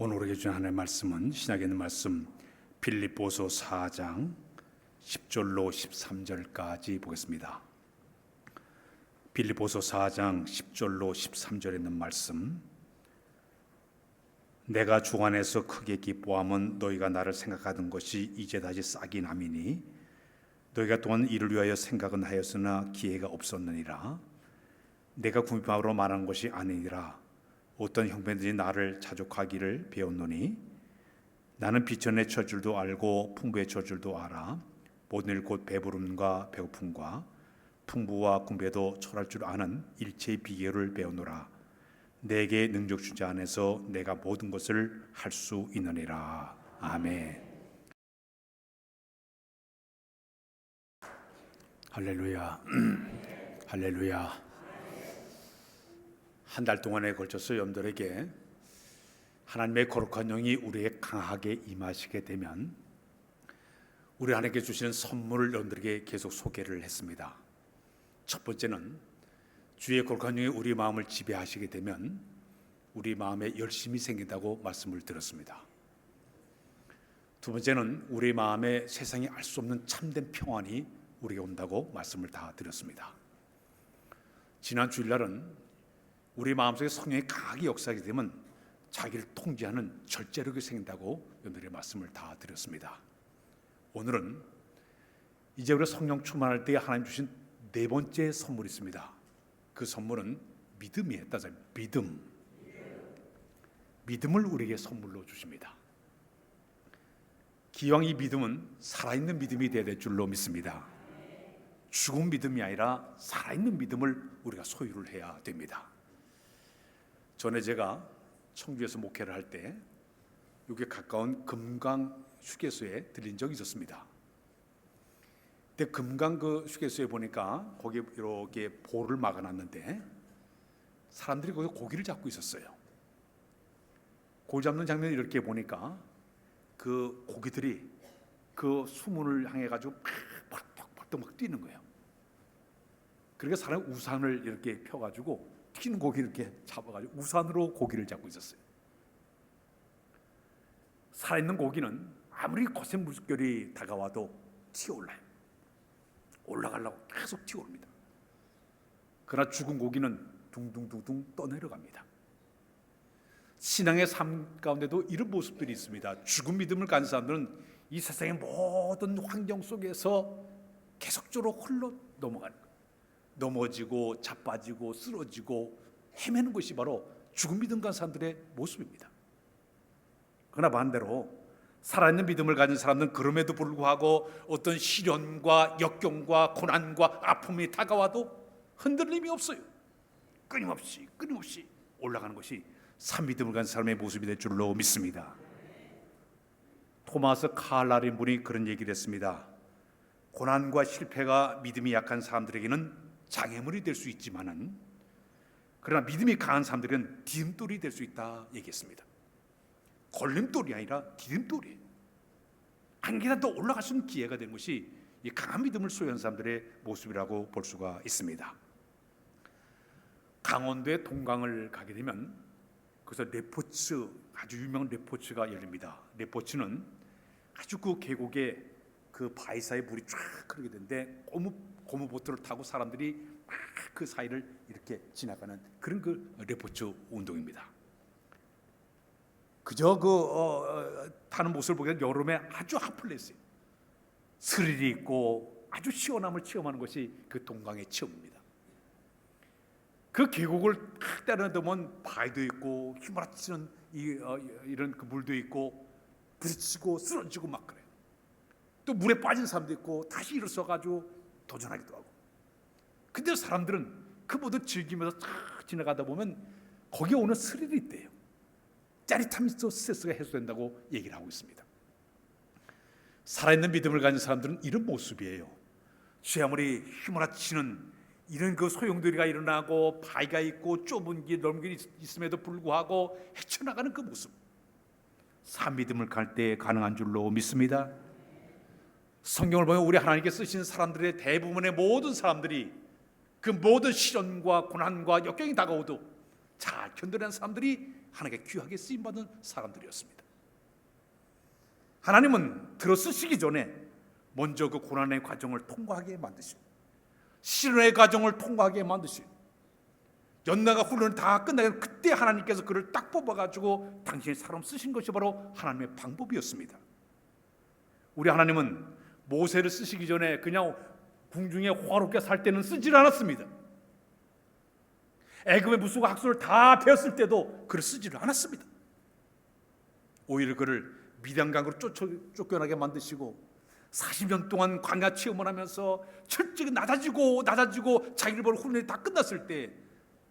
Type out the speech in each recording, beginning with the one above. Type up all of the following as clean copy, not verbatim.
오늘 우리에게 주신 하나님의 말씀은 신약에 있는 말씀 빌립보서 4장 10절로 13절까지 보겠습니다. 빌립보서 4장 10절로 13절에 있는 말씀. 내가 주 안에서 크게 기뻐함은 너희가 나를 생각하던 것이 이제 다시 싹이 남이니 너희가 또한 이를 위하여 생각은 하였으나 기회가 없었느니라. 내가 궁핍함으로 말하는 것이 아니니라. 어떤 형편든지 나를 자족하기를 배웠노니 나는 비천에 처할 줄도 알고 풍부에 처할 줄도 알아. 모든 일 곧 배부름과 배고픔과 풍부와 궁배도 처할 줄 아는 일체의 비결을 배우노라. 내게 능력 주자 안에서 내가 모든 것을 할 수 있느니라. 아멘. 할렐루야. 할렐루야. 한 달 동안에 걸쳐서 여러분들에게 하나님의 거룩한 영이 우리에게 강하게 임하시게 되면 우리 하나님께 주시는 선물을 여러분들에게 계속 소개를 했습니다. 첫 번째는 주의 거룩한 영이 우리 마음을 지배하시게 되면 우리 마음에 열심이 생긴다고 말씀을 드렸습니다. 두 번째는 우리 마음에 세상이 알 수 없는 참된 평안이 우리에게 온다고 말씀을 다 드렸습니다. 지난 주일날은 우리 마음속에 성령이 강하게 역사하게 되면 자기를 통제하는 절제력이 생긴다고 여러분들의 말씀을 다 드렸습니다. 오늘은 이제 우리가 성령 충만할 때 하나님 주신 네 번째 선물이 있습니다. 그 선물은 믿음이에요. 따져 믿음을 우리에게 선물로 주십니다. 기왕 이 믿음은 살아있는 믿음이 되어야 될 줄로 믿습니다. 죽은 믿음이 아니라 살아있는 믿음을 우리가 소유를 해야 됩니다. 전에 제가 청주에서 목회를 할 때 여기 가까운 금강 휴게소에 들린 적이 있었습니다. 근데 금강 그 휴게소에 보니까 거기 이렇게 볼을 막아놨는데 사람들이 거기서 고기를 잡고 있었어요. 고기 잡는 장면을 이렇게 보니까 그 고기들이 그 수문을 향해 가지고 팍팍팍 막 뛰는 거예요. 그러니까 사람이 우산을 이렇게 펴가지고 튀는 고기를 이렇게 잡아가지고 우산으로 고기를 잡고 있었어요. 살아있는 고기는 아무리 거센 물결이 다가와도 튀어올라요. 올라가려고 계속 튀어오릅니다. 그러나 죽은 고기는 둥둥둥둥 떠내려갑니다. 신앙의 삶 가운데도 이런 모습들이 있습니다. 죽은 믿음을 가진 사람들은 이 세상의 모든 환경 속에서 계속적으로 흘러 넘어가는 거예요. 넘어지고 자빠지고 쓰러지고 헤매는 것이 바로 죽은 믿음 가진 사람들의 모습입니다. 그러나 반대로 살아있는 믿음을 가진 사람은 그럼에도 불구하고 어떤 시련과 역경과 고난과 아픔이 다가와도 흔들림이 없어요. 끊임없이 올라가는 것이 산믿음을 가진 사람의 모습이 될 줄로 믿습니다. 토마스 칼라린 분이 그런 얘기를 했습니다. 고난과 실패가 믿음이 약한 사람들에게는 장애물이 될 수 있지만은 그러나 믿음이 강한 사람들은 디딤돌이 될 수 있다 얘기했습니다. 걸림돌이 아니라 디딤돌이에요. 한 계단 더 올라갈 수 있는 기회가 된 것이 이 강한 믿음을 소유한 사람들의 모습이라고 볼 수가 있습니다. 강원도의 동강을 가게 되면 그래서 레포츠, 아주 유명한 레포츠가 열립니다. 레포츠는 아주 그 계곡에 그 바위 사이 물이 쫙 흐르게 되는데 고무 보트를 타고 사람들이 막 그 사이를 이렇게 지나가는 그런 그 레포츠 운동입니다. 그저 타는 모습을 보기에는 여름에 아주 핫플레스예요. 스릴이 있고 아주 시원함을 체험하는 것이 그 동강의 체험입니다. 그 계곡을 탁 따라다 보면 바위도 있고 휘몰아치는 이런 그 물도 있고 부딪히고 쓰러지고 막 그래요. 또 물에 빠진 사람도 있고 다시 일어서가지고 도전하기도 하고. 근데 사람들은 그 모두 즐기면서 탁 지나가다 보면 거기에 오는 스릴이 있대요. 짜릿함이 있어 스트레스가 해소된다고 얘기를 하고 있습니다. 살아있는 믿음을 가진 사람들은 이런 모습이에요. 아무리 휘몰아치는 이런 그 소용돌이가 일어나고 바위가 있고 좁은 길 넓은 길이 있음에도 불구하고 헤쳐나가는 그 모습, 산 믿음을 갈 때 가능한 줄로 믿습니다. 성경을 보면 우리 하나님께 쓰신 사람들의 대부분의 모든 사람들이 그 모든 시련과 고난과 역경이 다가오도 잘 견뎌낸 사람들이 하나님께 귀하게 쓰임받은 사람들이었습니다. 하나님은 들어쓰시기 전에 먼저 그 고난의 과정을 통과하게 만드시고 시련의 과정을 통과하게 만드시고 연나가 훈련을 다 끝나게 그때 하나님께서 그를 딱 뽑아가지고 당신의 사람 쓰신 것이 바로 하나님의 방법이었습니다. 우리 하나님은 모세를 쓰시기 전에 그냥 궁중에 호화롭게 살 때는 쓰질 않았습니다. 애굽의 무술과 학술을 다 배웠을 때도 그를 쓰지를 않았습니다. 오히려 그를 미디안강으로 쫓겨나게 만드시고 40년 동안 광야 체험을 하면서 철저히 낮아지고 자기를 보는 훈련이 다 끝났을 때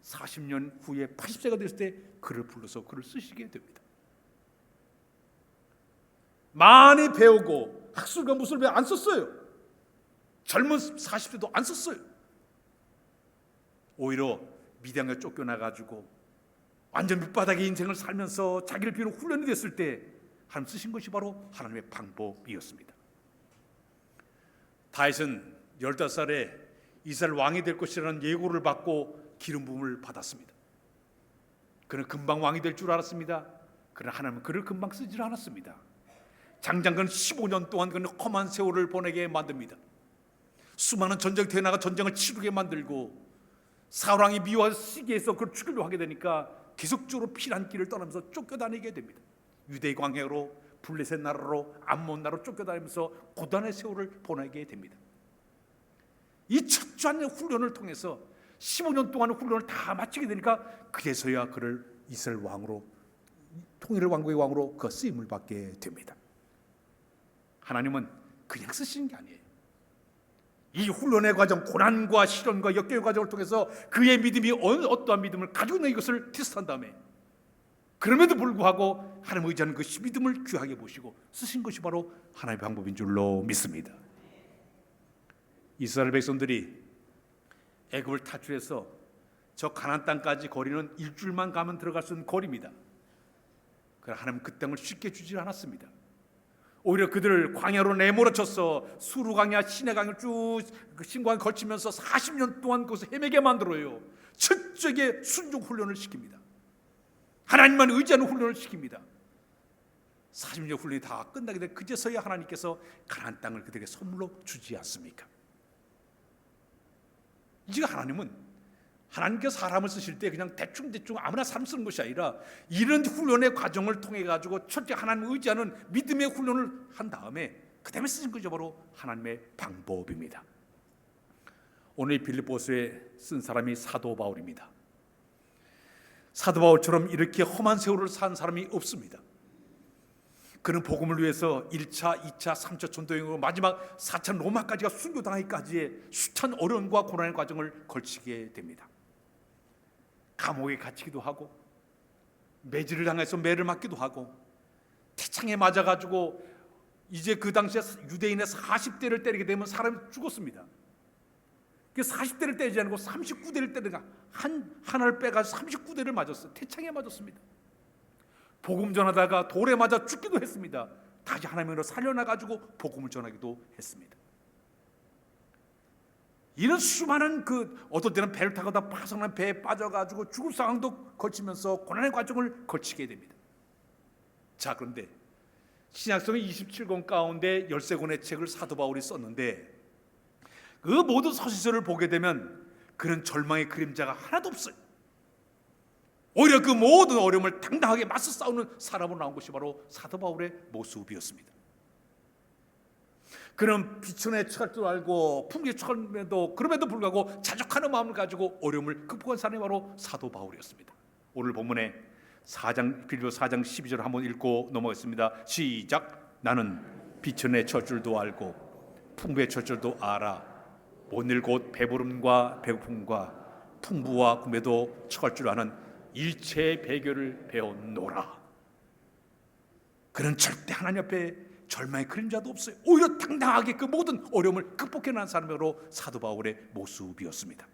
40년 후에 80세가 됐을 때 그를 불러서 그를 쓰시게 됩니다. 많이 배우고 학술과 무술을 안 썼어요. 젊은 40세도 안 썼어요. 오히려 미디안에 쫓겨나가지고 완전 밑바닥의 인생을 살면서 자기를 비우는 훈련이 됐을 때 하나님 쓰신 것이 바로 하나님의 방법이었습니다. 다윗은 15살에 이스라엘 왕이 될 것이라는 예고를 받고 기름 부음을 받았습니다. 그는 금방 왕이 될 줄 알았습니다. 그러나 하나님은 그를 금방 쓰지 않았습니다. 장장 그는 15년 동안 그는 험한 세월을 보내게 만듭니다. 수많은 전쟁터에 나가 전쟁을 치르게 만들고 사울왕이 미워해서 시기해서 그를 죽이려고 하게 되니까 계속적으로 피난길을 떠나면서 쫓겨다니게 됩니다. 유대 광야로 블레셋 나라로 암몬 나라로 쫓겨다니면서 고단의 세월을 보내게 됩니다. 이 철저한 훈련을 통해서 15년 동안의 훈련을 다 마치게 되니까 그제서야 그를 이스라엘 왕으로 통일 왕국의 왕으로 그 쓰임을 받게 됩니다. 하나님은 그냥 쓰시는 게 아니에요. 이 훈련의 과정, 고난과 시련과 역경의 과정을 통해서 그의 믿음이 어떠한 믿음을 가지고 있는 이것을 테스트한 다음에 그럼에도 불구하고 하나님 의지하는 그 믿음을 귀하게 보시고 쓰신 것이 바로 하나님의 방법인 줄로 믿습니다. 이스라엘 백성들이 애굽을 탈출해서 저 가나안 땅까지 거리는 일주일만 가면 들어갈 수 있는 거리입니다. 그러나 하나님은 그 땅을 쉽게 주지 않았습니다. 오히려 그들을 광야로 내몰아쳐서 수루 광야, 시내 광야를 쭉 신광에 걸치면서 40년 동안 그것을 헤매게 만들어요. 철저하게 순종 훈련을 시킵니다. 하나님만 의지하는 훈련을 시킵니다. 40년 훈련이 다 끝나게 된 그제서야 하나님께서 가나안 땅을 그들에게 선물로 주지 않습니까? 이제 하나님께서 사람을 쓰실 때 그냥 대충 아무나 사람 쓰는 것이 아니라 이런 훈련의 과정을 통해 가지고 철저히 하나님을 의지하는 믿음의 훈련을 한 다음에 그 다음에 쓰신 것이 바로 하나님의 방법입니다. 오늘 빌립보서에 쓴 사람이 사도 바울입니다. 사도 바울처럼 이렇게 험한 세월을 산 사람이 없습니다. 그는 복음을 위해서 1차, 2차, 3차 전도행으로 마지막 4차 로마까지가 순교당하기까지의 숱한 어려움과 고난의 과정을 걸치게 됩니다. 감옥에 갇히기도 하고 매질을 당해서 매를 맞기도 하고 태창에 맞아가지고 이제 그 당시에 유대인의 40대를 때리게 되면 사람이 죽었습니다. 40대를 때리지 않고 39대를 때리니까 하나를 빼가지고 39대를 맞았어요. 태창에 맞았습니다. 복음 전하다가 돌에 맞아 죽기도 했습니다. 다시 하나님으로 살려나가지고 복음을 전하기도 했습니다. 이런 수많은 어떤 때는 배를 타고다 파성난 배에 빠져가지고 죽을 상황도 거치면서 고난의 과정을 거치게 됩니다. 자, 그런데 신약성의 27권 가운데 13권의 책을 사도 바울이 썼는데 그 모든 서신서를 보게 되면 그런 절망의 그림자가 하나도 없어요. 오히려 그 모든 어려움을 당당하게 맞서 싸우는 사람으로 나온 것이 바로 사도 바울의 모습이었습니다. 그는 비천에 처할 줄 알고 풍기에 처함에도 그럼에도 불구하고 자족하는 마음을 가지고 어려움을 극복한 사람이 바로 사도 바울이었습니다. 오늘 본문에 빌립보 4장 12절 한번 읽고 넘어가겠습니다. 시작. 나는 비천에 처할 줄도 알고 풍부에 처할 줄도 알아. 오늘 곧 배부름과 배고픔과 풍부와 구매도 처할 줄 아는 일체의 배교를 배웠노라. 그는 절대 하나님 앞에 절망의 그림자도 없어요. 오히려 당당하게 그 모든 어려움을 극복해낸 사람으로 사도 바울의 모습이었습니다.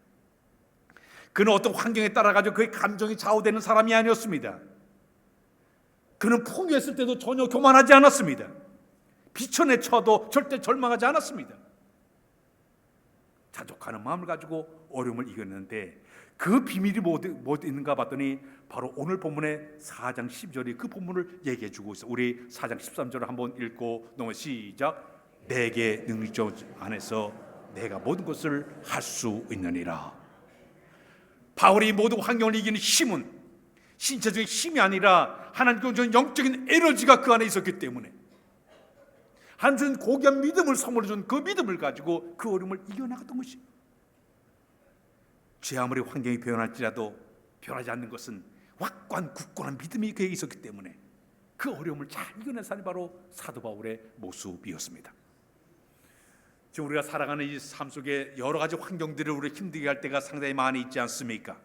그는 어떤 환경에 따라 가지고 그의 감정이 좌우되는 사람이 아니었습니다. 그는 풍요했을 때도 전혀 교만하지 않았습니다. 비천에 처도 절대 절망하지 않았습니다. 자족하는 마음을 가지고 어려움을 이겼는데 그 비밀이 뭐 있는가 봤더니 바로 오늘 본문의 4장 12절이 그 본문을 얘기해 주고 있어요. 우리 4장 13절을 한번 읽고 넘어 시작. 내게 능력 안에서 내가 모든 것을 할 수 있느니라. 바울이 모든 환경을 이기는 힘은 신체적인 힘이 아니라 하나님께 준 영적인 에너지가 그 안에 있었기 때문에 하나님 고귀한 믿음을 선물해 준 그 믿음을 가지고 그 어려움을 이겨나갔던 것이, 제 아무리 환경이 변할지라도 변하지 않는 것은 확고한 굳건한 믿음이 그에게 있었기 때문에 그 어려움을 잘 이겨낸 사람이 바로 사도 바울의 모습이었습니다. 지금 우리가 살아가는 이 삶 속에 여러 가지 환경들을 우리 힘들게 할 때가 상당히 많이 있지 않습니까?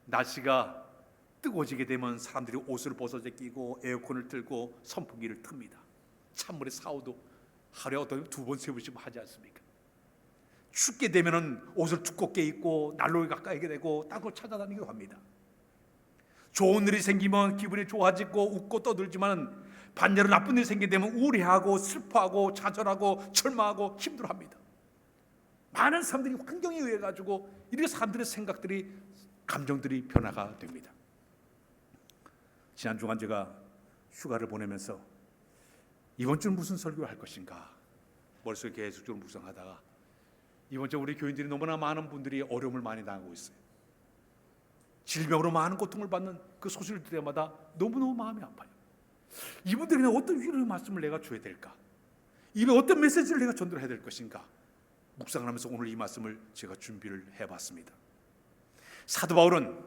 날씨가 뜨거워지게 되면 사람들이 옷을 벗어져 끼고 에어컨을 틀고 선풍기를 틉니다. 찬물에 샤워도 하루에 어떤 2번, 3번씩 하지 않습니까? 춥게 되면은 옷을 두껍게 입고 난로에 가까이 되고 딴 걸 찾아다니기도 합니다. 좋은 일이 생기면 기분이 좋아지고 웃고 떠들지만 반대로 나쁜 일이 생기게 되면 우울해하고 슬퍼하고 좌절하고 절망하고 힘들어합니다. 많은 사람들이 환경에 의해 가지고 이렇게 사람들의 생각들이, 감정들이 변화가 됩니다. 지난 주간 제가 휴가를 보내면서 이번 주는 무슨 설교를 할 것인가 머릿속에 계속적으로 묵상하다가 이번 주 우리 교인들이 너무나 많은 분들이 어려움을 많이 당하고 있어요. 질병으로 많은 고통을 받는 그 소식을 들을 때마다 너무너무 마음이 아파요. 이분들에게 어떤 위로의 말씀을 내가 줘야 될까? 이번에 어떤 메시지를 내가 전달해야 될 것인가? 묵상을 하면서 오늘 이 말씀을 제가 준비를 해봤습니다. 사도 바울은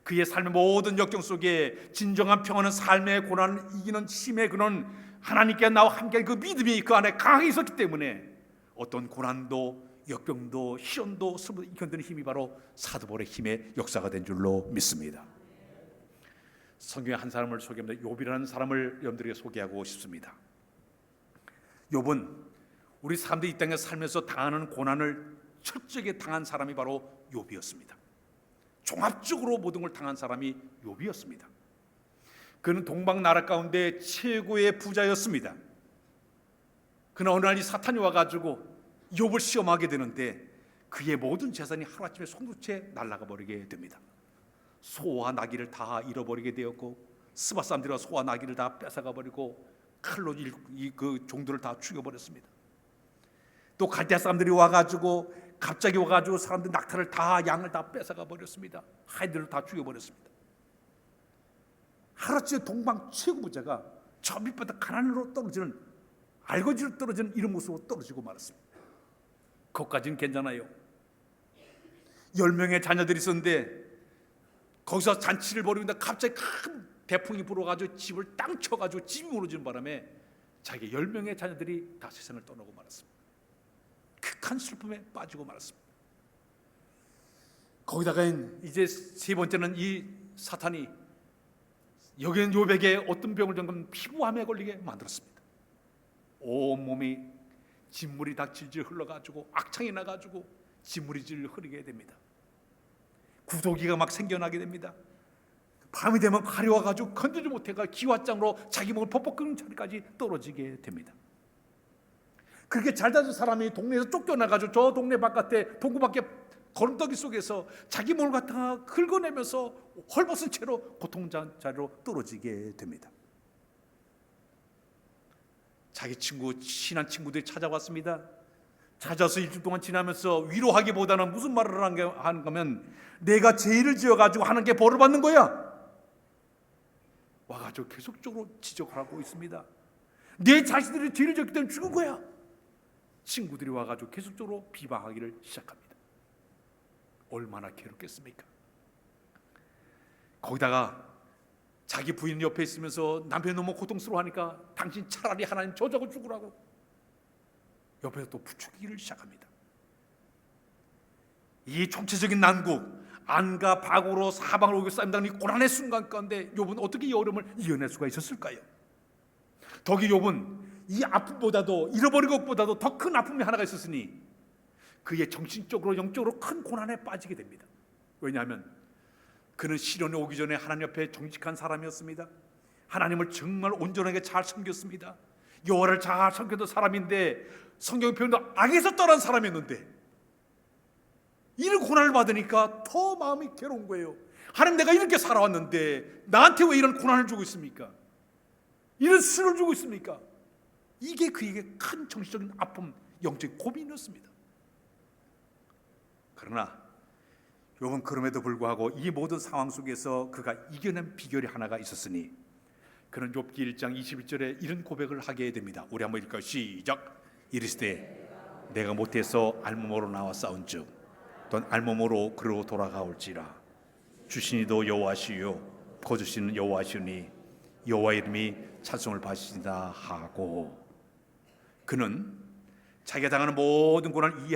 그의 삶의 모든 역경 속에 진정한 평안은 삶의 고난을 이기는 힘의 근원, 하나님께 나와 함께 그 믿음이 그 안에 강하게 있었기 때문에 어떤 고난도 역병도 시련도 스스로 이겨내는 힘이 바로 사도 바울의 힘의 역사가 된 줄로 믿습니다. 성경의 한 사람을 소개합니다. 욥이라는 사람을 여러분들에게 소개하고 싶습니다. 욥은 우리 사람들이 이 땅에 살면서 당하는 고난을 철저하게 당한 사람이 바로 욥이었습니다. 종합적으로 모든 걸 당한 사람이 욥이었습니다. 그는 동방 나라 가운데 최고의 부자였습니다. 그러나 어느 날 이 사탄이 와가지고 욥을 시험하게 되는데 그의 모든 재산이 하루아침에 손도치에 날아가 버리게 됩니다. 소와 나귀를 다 잃어버리게 되었고 스바 사람들이 소와 나귀를 다 뺏어가 버리고 칼로 그 종들을 다 죽여버렸습니다. 또 갈대아 사람들이 와가지고 갑자기 와가지고 사람들 낙타를 다 양을 다 뺏어가 버렸습니다. 하이들을 다 죽여버렸습니다. 하루아침에 동방 최고 부자가 저 밑바닥 가난으로 떨어지는, 알거지로 떨어지는 이런 모습으로 떨어지고 말았습니다. 그것까지는 괜찮아요. 10명의 자녀들이 있었는데 거기서 잔치를 벌이고 있는데 갑자기 큰 대풍이 불어가지고 집을 땅 쳐가지고 집이 무너지는 바람에 자기 10명의 자녀들이 다 세상을 떠나고 말았습니다. 극한 슬픔에 빠지고 말았습니다. 거기다가 이제 세 번째는 이 사탄이 여기는 욥에게 어떤 병을 든 피부암에 걸리게 만들었습니다. 온몸이 진물이 다 질질 흘러가지고 악창이 나가지고 진물이 질질 흐르게 됩니다. 구더기가 막 생겨나게 됩니다. 밤이 되면 가려워가지고 건들지 못해가 기왓장으로 자기 목을 퍽퍽 끓는 자리까지 떨어지게 됩니다. 그렇게 잘 다진 사람이 동네에서 쫓겨나가지고 저 동네 바깥에 동구 밖에 거름더기 속에서 자기 몸을 갖다가 긁어내면서 헐벗은 채로 고통자리로 떨어지게 됩니다. 자기 친구, 친한 친구들이 찾아왔습니다. 찾아서 일주일 동안 지나면서 위로하기보다는 무슨 말을 하는 거면 내가 죄를 지어가지고 하나님께 벌을 받는 거야. 와가지고 계속적으로 지적을 하고 있습니다. 내 자신들이 죄를 지었기 때문에 죽은 거야. 친구들이 와가지고 계속적으로 비방하기를 시작합니다. 얼마나 괴롭겠습니까? 거기다가 자기 부인 옆에 있으면서 남편이 너무 고통스러워하니까 당신 차라리 하나님 저자고 죽으라고 옆에서 또 부추기기를 시작합니다. 이 총체적인 난국, 안과 박으로 사방을 오고 쌓인다는 이 고난의 순간 가운데 욥은 어떻게 이 어려움을 이겨낼 수가 있었을까요? 더기 욥은 이 아픔보다도, 잃어버린 것보다도 더 큰 아픔이 하나가 있었으니 그의 정신적으로 영적으로 큰 고난에 빠지게 됩니다. 왜냐하면 그는 시련이 오기 전에 하나님 옆에 정직한 사람이었습니다. 하나님을 정말 온전하게 잘 섬겼습니다. 여호와를 잘 섬겼던 사람인데 성경의 표현도 악에서 떠난 사람이었는데 이런 고난을 받으니까 더 마음이 괴로운 거예요. 하나님, 내가 이렇게 살아왔는데 나한테 왜 이런 고난을 주고 있습니까? 이런 수를 주고 있습니까? 이게 그에게 큰 정신적인 아픔, 영적인 고민이었습니다. 그러나 욥은 그럼에도 불구하고 이 모든 상황 속에서 그가 이겨낸 비결이 하나가 있었으니 그는 욥기 1장 21절에 이런 고백을 하게 됩니다. 우리 한번 읽을까요? 시작. 이르시되 내가 못해서 알몸으로 나와 싸운즉 또한 알몸으로 그로 돌아가올지라. 주시니도 여호와시요 거주시는 여호와시니 여호와 이름이 찬송을 받으시다 하고, 그는 자기가 당하는 모든 고난을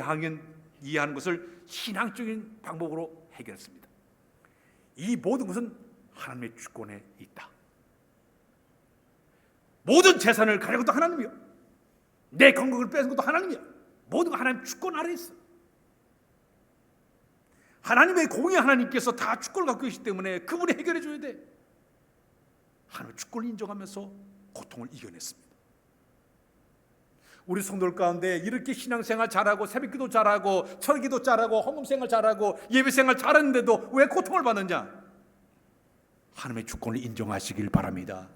이해하는 것을 신앙적인 방법으로 해결했습니다. 이 모든 것은 하나님의 주권에 있다. 모든 재산을 가진 것도 하나님이요, 내 건강을 뺏은 것도 하나님이야. 모든 거 하나님 주권 아래 있어. 하나님의 공의 하나님께서 다 주권을 갖고 계시기 때문에 그분이 해결해 줘야 돼. 하나님의 주권을 인정하면서 고통을 이겨냈습니다. 우리 성도들 가운데 이렇게 신앙생활 잘하고 새벽기도 잘하고 철기도 잘하고 헌금생활 잘하고 예배생활 잘했는데도 왜 고통을 받느냐? 하나님의 주권을 인정하시길 바랍니다.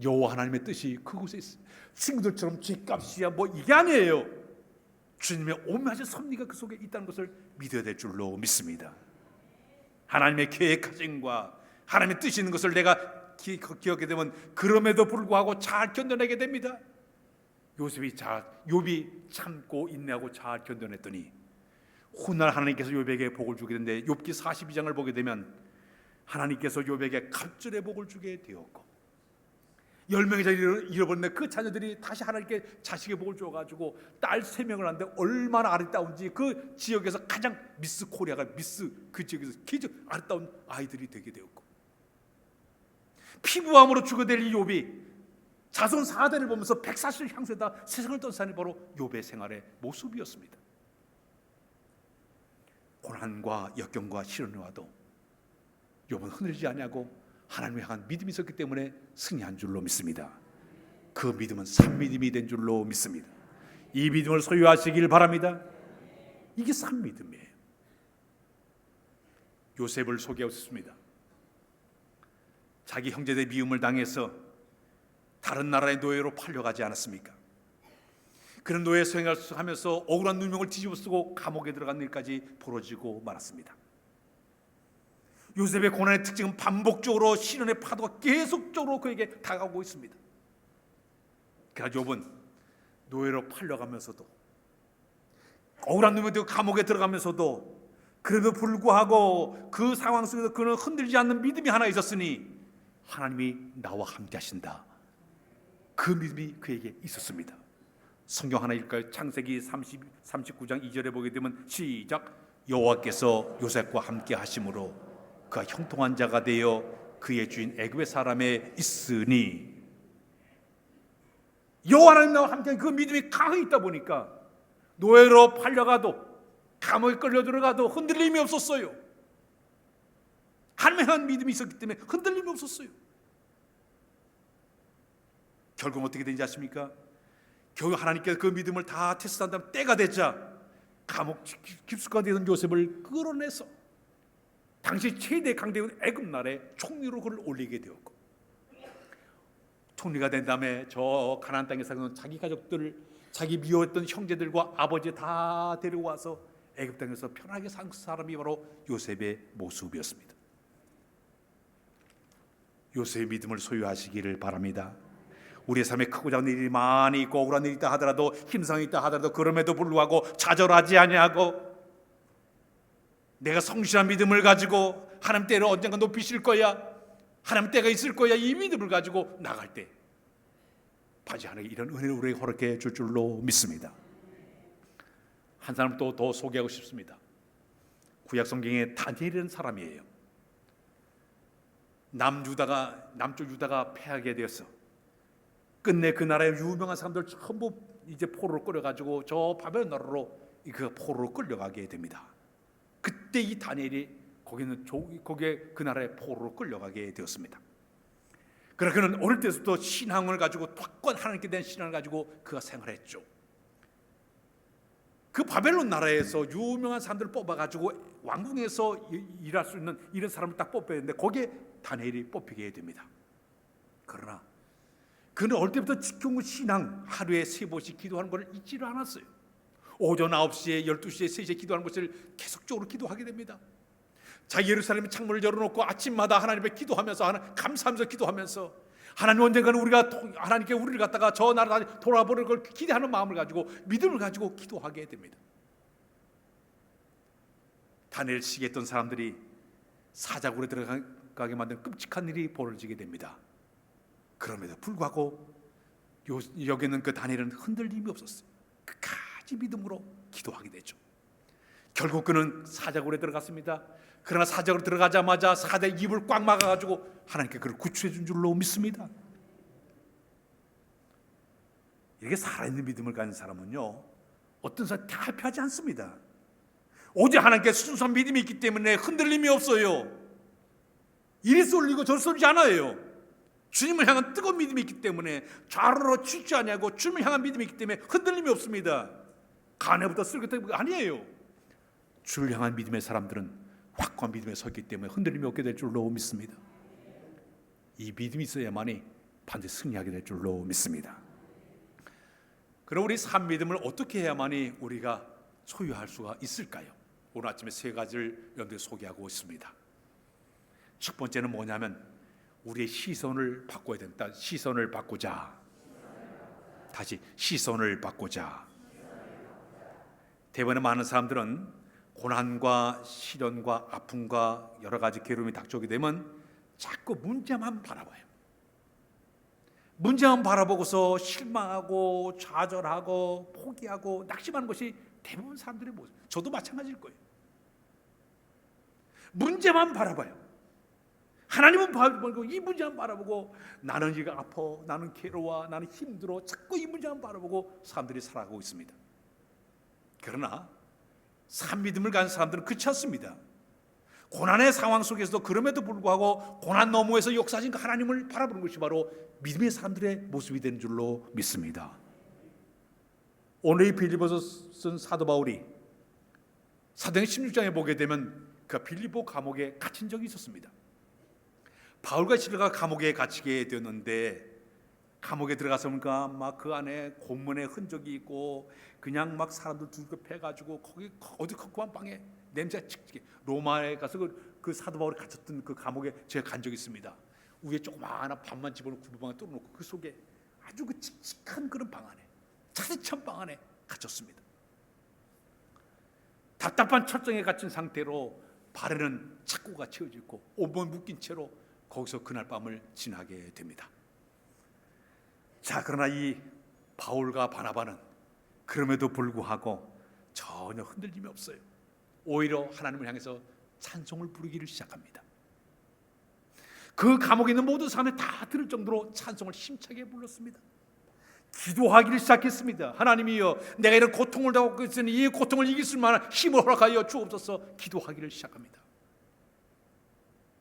여호와 하나님의 뜻이 그곳에 있어요. 친구들처럼 죗값이야 뭐 이게 아니에요. 주님의 오묘하신 섭리가 그 속에 있다는 것을 믿어야 될 줄로 믿습니다. 하나님의 계획하심과 하나님의 뜻이 있는 것을 내가 기억하게 되면 그럼에도 불구하고 잘 견뎌내게 됩니다. 욥이 참고 인내하고 잘 견뎌냈더니 훗날 하나님께서 욥에게 복을 주게 되는데 욥기 42장을 보게 되면 하나님께서 욥에게 갑절의 복을 주게 되었고 10명의 자녀를 잃어버렸는데 그 자녀들이 다시 하나님께 자식의 복을 줘가지고 딸 3명을 하는데 얼마나 아름다운지 그 지역에서 가장 미스 코리아가 그 지역에서 가장 아름다운 아이들이 되게 되었고, 피부암으로 죽어야 될 이 욥이 자손 4대를 보면서 140을 향수에다 세상을 떤 사람이 바로 욥의 생활의 모습이었습니다. 고난과 역경과 시련이 와도 욥은 흔들리지 아니하고 하나님을 향한 믿음이 있었기 때문에 승리한 줄로 믿습니다. 그 믿음은 산믿음이 된 줄로 믿습니다. 이 믿음을 소유하시길 바랍니다. 이게 산믿음이에요. 요셉을 소개하고 있습니다. 자기 형제들의 미움을 당해서 다른 나라의 노예로 팔려가지 않았습니까? 그런 노예 생활을 하면서 억울한 누명을 뒤집어 쓰고 감옥에 들어간 일까지 벌어지고 말았습니다. 요셉의 고난의 특징은 반복적으로 시련의 파도가 계속적으로 그에게 다가오고 있습니다. 그래서 욥은 노예로 팔려가면서도 억울한 누명을 띠고 감옥에 들어가면서도 그래도 불구하고 그 상황 속에서 그는 흔들리지 않는 믿음이 하나 있었으니 하나님이 나와 함께 하신다. 그 믿음이 그에게 있었습니다. 성경 하나 읽을까요? 창세기 39장 2절에 보게 되면 시작. 여호와께서 요셉과 함께 하심으로 그가 형통한 자가 되어 그의 주인 애굽의 사람에 있으니, 여호와 하나님 나와 함께 그 믿음이 강하게 있다 보니까 노예로 팔려가도 감옥에 끌려 들어가도 흔들림이 없었어요. 하나님의 한 믿음이 있었기 때문에 흔들림이 없었어요. 결국 어떻게 되는지 아십니까? 결국 하나님께서 그 믿음을 다 테스트한 다음 때가 되자 감옥 깊숙한 데 있는 요셉을 끌어내서 당시 최대 강대국 애굽 나라의 총리로 그를 올리게 되었고, 총리가 된 다음에 저 가나안 땅에 사는 자기 가족들, 자기 미워했던 형제들과 아버지 다 데리고 와서 애굽 땅에서 편하게 산 사람이 바로 요셉의 모습이었습니다. 요셉의 믿음을 소유하시기를 바랍니다. 우리의 삶에 크고 작은 일이 많이 있고 억울한 일이 있다 하더라도 힘성이 있다 하더라도 그럼에도 불구하고 좌절하지 아니하고 내가 성실한 믿음을 가지고 하나님 때를 언젠가 높이실 거야, 하나님 때가 있을 거야, 이 믿음을 가지고 나갈 때 바지 하나님이 이런 은혜를 우리에게 허락해 줄 줄로 믿습니다. 한 사람 또 더 소개하고 싶습니다. 구약 성경에 다니엘이라는 사람이에요. 남쪽 유다가 패하게 되었어. 끝내 그 나라의 유명한 사람들 전부 이제 포로로 끌려가지고 저 바벨론 나라로 그 포로로 끌려가게 됩니다. 그때 이 다니엘이 거기에 그 나라의 포로로 끌려가게 되었습니다. 그러나 그는 어릴 때부터 신앙을 가지고 확고한 하나님께 대한 신앙을 가지고 그가 생활했죠. 그 바벨론 나라에서 유명한 사람들을 뽑아가지고 왕궁에서 일할 수 있는 이런 사람을 딱 뽑혀야 되는데 거기에 다니엘이 뽑히게 됩니다. 그러나 그는 어릴 때부터 지켜온 신앙, 하루에 3번씩 기도하는 것을 잊지를 않았어요. 오전 9시에 12시에 3시에 기도하는 것을 계속적으로 기도하게 됩니다. 자, 예루살렘의 창문을 열어놓고 아침마다 하나님께 기도하면서 감사하면서 기도하면서 하나님 언젠가는 하나님께 우리를 갖다가 저 나라 돌아보는 걸 기대하는 마음을 가지고 믿음을 가지고 기도하게 됩니다. 다니엘 시기했던 사람들이 사자굴에 들어가게 만든 끔찍한 일이 벌어지게 됩니다. 그럼에도 불구하고 여기는 그 다니엘은 흔들림이 없었어요. 끝까지 믿음으로 기도하게 되죠. 결국 그는 사자굴에 들어갔습니다. 그러나 사자굴에 들어가자마자 사자의 입을 꽉 막아가지고 하나님께 그를 구출해 준 줄로 믿습니다. 이렇게 살아있는 믿음을 가진 사람은요, 어떤 사람 탈피하지 않습니다. 오직 하나님께 순수한 믿음이 있기 때문에 흔들림이 없어요. 이리 쏠리고 저리 쏠리지 않아요. 주님을 향한 뜨거운 믿음이 있기 때문에 좌로로 치지 아니하고 주님을 향한 믿음이 있기 때문에 흔들림이 없습니다. 간에부터 쓸것도 아니에요. 주를 향한 믿음의 사람들은 확고한 믿음에 섰기 때문에 흔들림이 없게 될 줄로 믿습니다. 이 믿음이 있어야만이 반드시 승리하게 될 줄로 믿습니다. 그럼 우리 삶 믿음을 어떻게 해야만이 우리가 소유할 수가 있을까요? 오늘 아침에 3가지를 여러분들에게 소개하고 있습니다. 첫 번째는 뭐냐면 우리의 시선을 바꿔야 된다. 시선을 바꾸자. 다시 시선을 바꾸자. 대부분의 많은 사람들은 고난과 시련과 아픔과 여러 가지 괴로움이 닥쳐오게 되면 자꾸 문제만 바라봐요. 문제만 바라보고서 실망하고 좌절하고 포기하고 낙심하는 것이 대부분 사람들의 모습. 저도 마찬가지일 거예요. 문제만 바라봐요. 하나님은 바라보고 이 문제만 바라보고 나는 이거 아파, 나는 괴로워, 나는 힘들어. 자꾸 이 문제만 바라보고 사람들이 살아가고 있습니다. 그러나 산 믿음을 가진 사람들은 그렇지 않습니다. 고난의 상황 속에서도 그럼에도 불구하고 고난 너머에서 역사하신 그 하나님을 바라보는 것이 바로 믿음의 사람들의 모습이 되는 줄로 믿습니다. 오늘 이 빌립보서 쓴 사도 바울이 사도행 16장에 보게 되면 그 빌립보 감옥에 갇힌 적이 있었습니다. 바울과 실라가 감옥에 갇히게 되었는데 감옥에 들어가서 보니까 막 그 안에 고문의 흔적이 있고 그냥 막 사람들 두고 패가지고 거기 어디 컴컴한 방에 냄새가 칙칙해. 로마에 가서 그 사도 바울이 갇혔던 그 감옥에 제가 간 적이 있습니다. 위에 조그마한 방만 집어넣고 구두방에 뚫어놓고 그 속에 아주 그 칙칙한 그런 방 안에 차디찬 방 안에 갇혔습니다. 답답한 철정에 갇힌 상태로 발에는 착고가 채워져 있고 온몸 묶인 채로 거기서 그날 밤을 지나게 됩니다. 자, 그러나 이 바울과 바나바는 그럼에도 불구하고 전혀 흔들림이 없어요. 오히려 하나님을 향해서 찬송을 부르기를 시작합니다. 그 감옥에 있는 모든 사람이 다 들을 정도로 찬송을 힘차게 불렀습니다. 기도하기를 시작했습니다. 하나님이여, 내가 이런 고통을 당하고 있으니 이 고통을 이길 수 만한 힘을 허락하여 주옵소서. 기도하기를 시작합니다.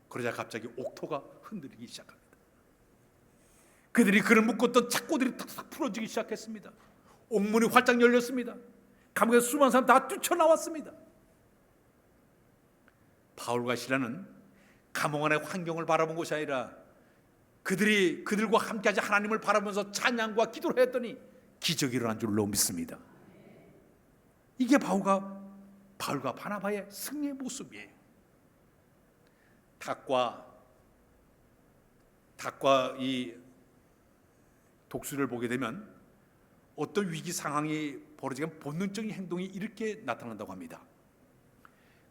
그러자 갑자기 옥토가 흔들리기 시작합니다. 그들이 그를 묶었던 착고들이 탁탁 풀어지기 시작했습니다. 옥문이 활짝 열렸습니다. 감옥에서 수많은 사람 다 뛰쳐나왔습니다. 바울과 시라는 감옥 안의 환경을 바라본 것이 아니라 그들과 함께하지 하나님을 바라보면서 찬양과 기도를 했더니 기적이 일어난 줄로 믿습니다. 이게 바울과 바나바의 승리의 모습이에요. 닭과 이 독수리를 보게 되면 어떤 위기 상황이 벌어지면 본능적인 행동이 이렇게 나타난다고 합니다.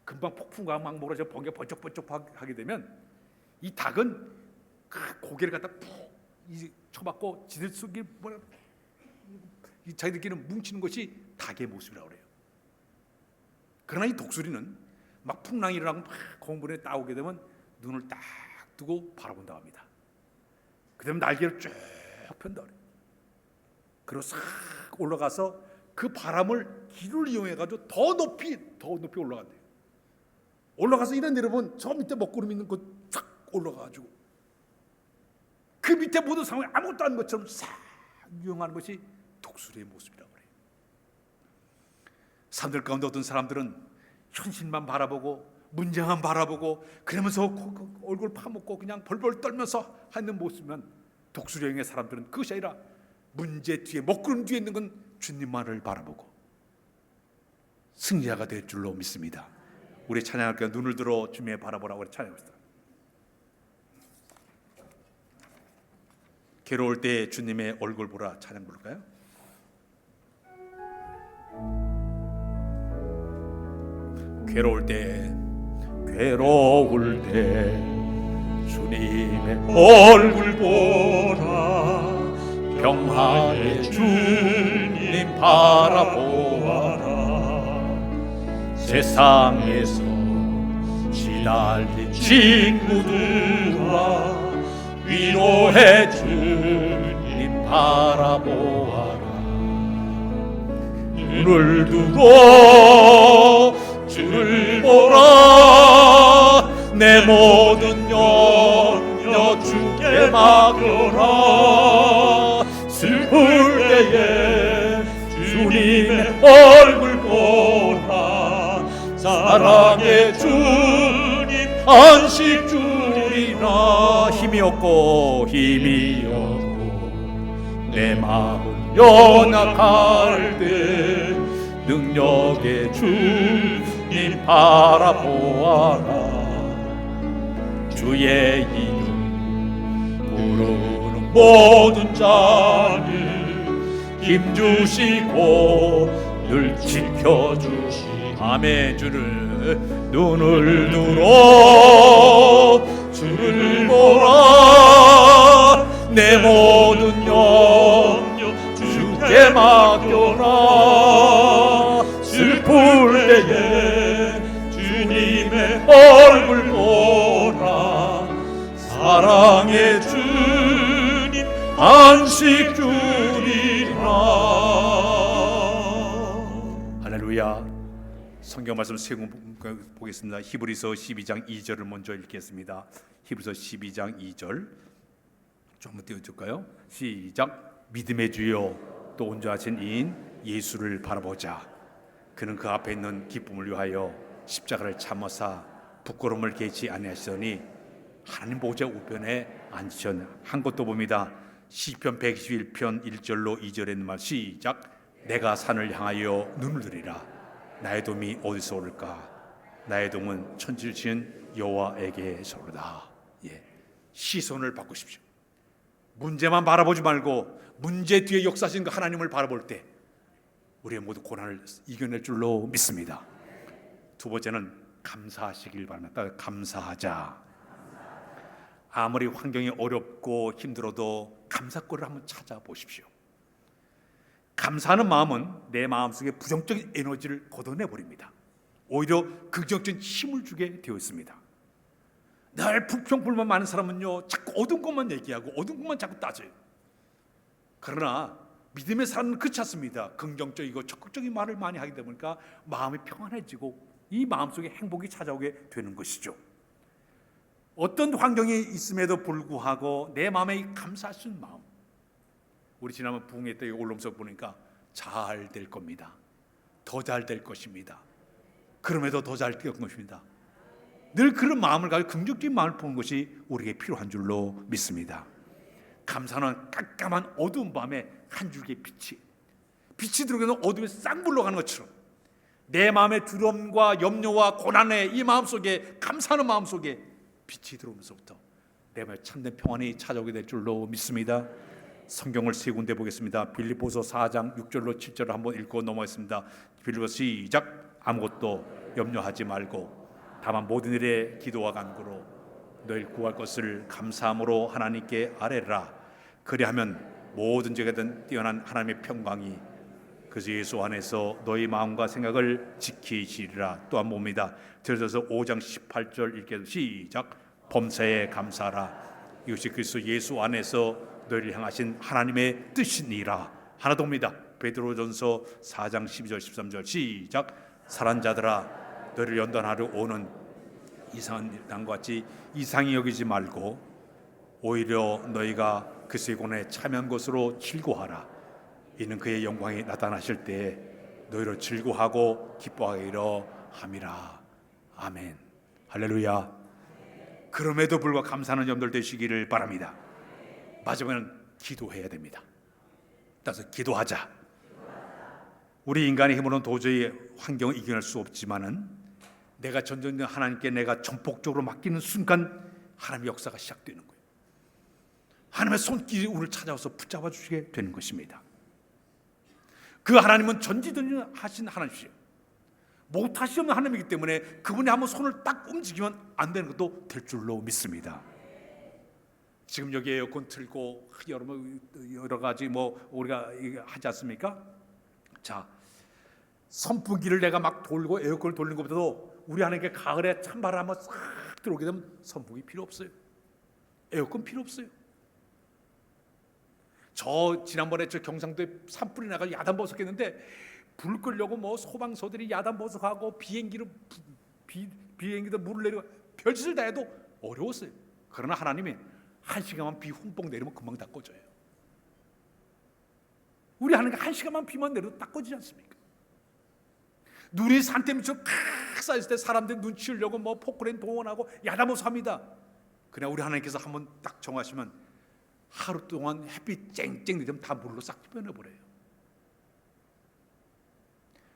금방 폭풍과 막 몰아져 번개 번쩍번쩍 하게 되면 이 닭은 그 고개를 갖다 푹 쳐박고 지들 속에 자기들끼리는 뭉치는 것이 닭의 모습이라고 그래요. 그러나 이 독수리는 막 풍랑이 일어나고 막 공분에 따오게 되면 눈을 딱 뜨고 바라본다고 합니다. 그 다음에 날개를 쭉 편다 그래요. 그리고 싹 올라가서 그 바람을 기를 이용해가지고 더 높이 올라간대요. 올라가서 이런 내려보면 저 밑에 먹구름 있는 곳 싹 올라가가지고 그 밑에 모든 상황이 아무것도 아닌 것처럼 싹 유영하는 것이 독수리의 모습이라고 그래요. 사람들 가운데 어떤 사람들은 현실만 바라보고 문제만 바라보고 그러면서 얼굴 파묻고 그냥 벌벌 떨면서 하는 모습이면, 독수리형의 사람들은 그것이 아니라 문제 뒤에, 먹구름 뒤에 있는 건 주님만을 바라보고 승리자가 될 줄로 믿습니다. 우리 찬양할까요? 눈을 들어 주님을 바라보라고 우리 찬양합시다. 괴로울 때 주님의 얼굴 보라 찬양 부를까요? 괴로울 때 주님의 얼굴 보라, 평화의 주님 바라보아라. 세상에서 시달린 친구들아, 위로해 주님 바라보아라. 눈을 들어 주를 보라, 내 모든 염려 주께 맡겨라. 슬플 때에 주님의 얼굴 보라, 사랑의 주님 안식 주리라. 힘이 없고 내 마음 연약할 때 능력의 주님 바라보아라. 주의 이름 부르는 모든 자는 힘주시고 늘 지켜주시. 아멘. 눈을 들어 주를 보라, 내 모든 염려 주께 맡겨라. 슬플 때에 주님의 얼굴 보라, 사랑의 주님 안식 주리라. 할렐루야. 성경 말씀 세 권 보겠습니다. 히브리서 12장 2절을 먼저 읽겠습니다. 히브리서 12장 2절 좀 한번 띄워줄까요? 시작. 믿음의 주여 또 온전하신 이인 예수를 바라보자. 그는 그 앞에 있는 기쁨을 위하여 십자가를 참으사 부끄러움을 개치 아니하시더니 하나님 보좌 우편에 앉으셨네. 한 것도 봅니다. 시편 121편 1절로 2절에 있는 말 시작. 내가 산을 향하여 눈을 들이라, 나의 도움이 어디서 오를까? 나의 도움은 천지를 지은 여호와에게서로다. 시선을 바꾸십시오. 문제만 바라보지 말고 문제 뒤에 역사하신 그 하나님을 바라볼 때 우리의 모든 고난을 이겨낼 줄로 믿습니다. 두 번째는 감사하시길 바랍니다. 감사하자. 아무리 환경이 어렵고 힘들어도 감사거리를 한번 찾아보십시오. 감사하는 마음은 내 마음속에 부정적인 에너지를 걷어내버립니다. 오히려 긍정적인 힘을 주게 되어 있습니다. 늘 불평불만 많은 사람은요, 자꾸 어두운 것만 얘기하고 어두운 것만 자꾸 따져요. 그러나 믿음의 사람은 그렇지 않습니다. 긍정적이고 적극적인 말을 많이 하게 되니까 마음이 평안해지고 이 마음속에 행복이 찾아오게 되는 것이죠. 어떤 환경이 있음에도 불구하고 내 마음에 감사할 수 있는 마음. 우리 지난번 부흥회 때 올롬석 보니까 잘 될 겁니다. 더 잘 될 것입니다. 그럼에도 더 잘 될 것입니다. 늘 그런 마음을 가지고 긍정적인 마음을 보는 것이 우리에게 필요한 줄로 믿습니다. 감사는 깜깜한 어두운 밤에 한 줄기의 빛이 들어오면 어둠에 싹 물러가는 것처럼 내 마음의 두려움과 염려와 고난의 이 마음속에, 감사하는 마음속에 빛이 들어오면서부터 내 마음에 참된 평안이 찾아오게 될 줄로 믿습니다. 성경을 세 군데 보겠습니다. 빌립보서 4장 6절로 7절을 한번 읽고 넘어가겠습니다. 빌립보서 시작. 아무것도 염려하지 말고 다만 모든 일에 기도와 간구로 너희를 구할 것을 감사함으로 하나님께 아뢰라. 그리하면 모든 적에든 뛰어난 하나님의 평강이 그래서 예수 안에서 너희 마음과 생각을 지키시리라. 또한 봅니다. 들어서 5장 18절 읽게 시작. 범사에 감사하라. 이것이 그리스도 예수 안에서 너희를 향하신 하나님의 뜻이니라. 하나 더 봅니다. 베드로전서 4장 12절 13절 시작. 사랑하는 자들아, 너희를 연단하러 오는 이상한 땅과 같이 이상히 여기지 말고 오히려 너희가 그리스도의 고난에 참여한 것으로 즐거워하라. 이는 그의 영광이 나타나실 때 너희를 즐거워하고 기뻐하기로 함이라. 아멘. 할렐루야. 그럼에도 불구하고 감사하는 여러분들 되시기를 바랍니다. 마지막에는 기도해야 됩니다. 따라서 기도하자. 우리 인간의 힘으로는 도저히 환경을 이겨낼 수 없지만은 내가 전적인 하나님께 내가 전폭적으로 맡기는 순간 하나님의 역사가 시작되는 거예요. 하나님의 손길이 우리를 찾아와서 붙잡아 주시게 되는 것입니다. 그 하나님은 전지전능하신 하나님이시요, 못하시는 하나님이기 때문에 그분이 한번 손을 딱 움직이면 안 되는 것도 될 줄로 믿습니다. 지금 여기 에어컨 틀고 여러 가지 우리가 하지 않습니까? 자, 선풍기를 내가 막 돌고 에어컨을 돌리는 것보다도 우리 하나님께 가을에 찬바람 한번 싹 들어오게 되면 선풍기 필요 없어요. 에어컨 필요 없어요. 저 지난번에 저 경상도에 산불이 나가 야단 버섯겠는데 불 끄려고 소방서들이 야단 버섯하고 비행기도 물을 내리고 별짓을 다 해도 어려웠어요. 그러나 하나님이 1시간만 비 흠뻑 내리면 금방 다 꺼져요. 우리 하나님께 1시간만 비만 내려도 딱 꺼지지 않습니까? 눈이 산더미처럼 칵 쌓였을 때 사람들이 눈 치우려고 포크레인 동원하고 야단버섯합니다. 그냥 우리 하나님께서 한번 딱 정하시면 하루 동안 햇빛 쨍쨍 내리면 다 물로 싹 변해버려요.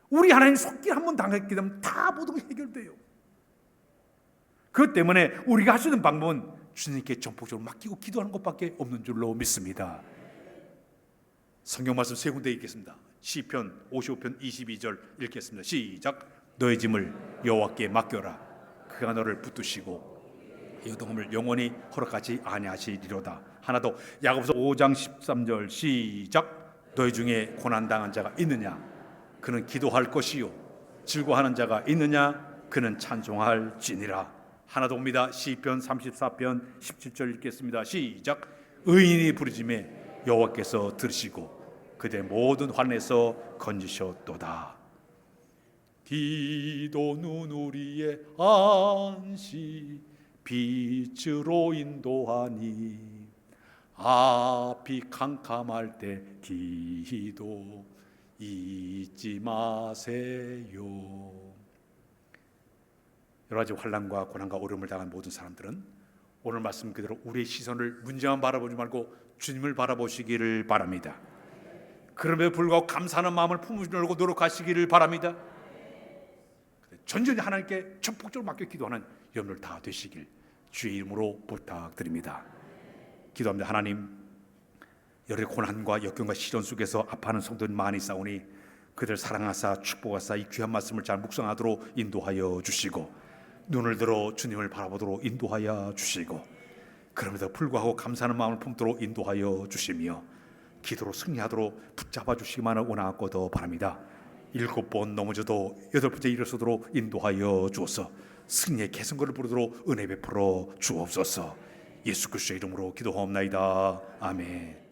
우리 하나님 손길 한번 당했게 되면 다 모든 게 해결돼요. 그것 때문에 우리가 할 수 있는 방법은 주님께 전폭적으로 맡기고 기도하는 것밖에 없는 줄로 믿습니다. 성경 말씀 세 군데 읽겠습니다. 시편 55편 22절 읽겠습니다. 시작. 너의 짐을 여호와께 맡겨라. 그가 너를 붙드시고 여동함을 영원히 허락하지 아니하시리로다. 하나 더, 야고보서 5장 13절 시작. 너희 중에 고난당한 자가 있느냐? 그는 기도할 것이요. 즐거워하는 자가 있느냐? 그는 찬송할지니라. 하나 더 옵니다. 시편 34편 17절 읽겠습니다. 시작. 의인이 부르짖음에 여호와께서 들으시고 그대 모든 환난에서 건지셨도다. 기도는 우리의 안시 빛으로 인도하니 앞이 캄캄할 때 기도 잊지 마세요. 여러 가지 환난과 고난과 어려움을 당한 모든 사람들은 오늘 말씀 그대로 우리의 시선을 문제만 바라보지 말고 주님을 바라보시기를 바랍니다. 그럼에도 불구하고 감사하는 마음을 품으려고 노력하시기를 바랍니다. 전전히 하나님께 전폭적으로 맡겨 기도하는 여러분들 다 되시길 주의 이름으로 부탁드립니다. 기도합니다. 하나님, 여러 고난과 역경과 시련 속에서 아파하는 성도들 많이 싸우니 그들 사랑하사 축복하사 이 귀한 말씀을 잘 묵상하도록 인도하여 주시고 눈을 들어 주님을 바라보도록 인도하여 주시고 그럼에도 불구하고 감사하는 마음을 품도록 인도하여 주시며 기도로 승리하도록 붙잡아 주시기만을 원하고도 바랍니다. 7번 넘어져도 8번째 일어서도록 인도하여 주옵소서. 승리의 개선거를 부르도록 은혜 베풀어 주옵소서. 예수 그리스도의 이름으로 기도하옵나이다. 아멘.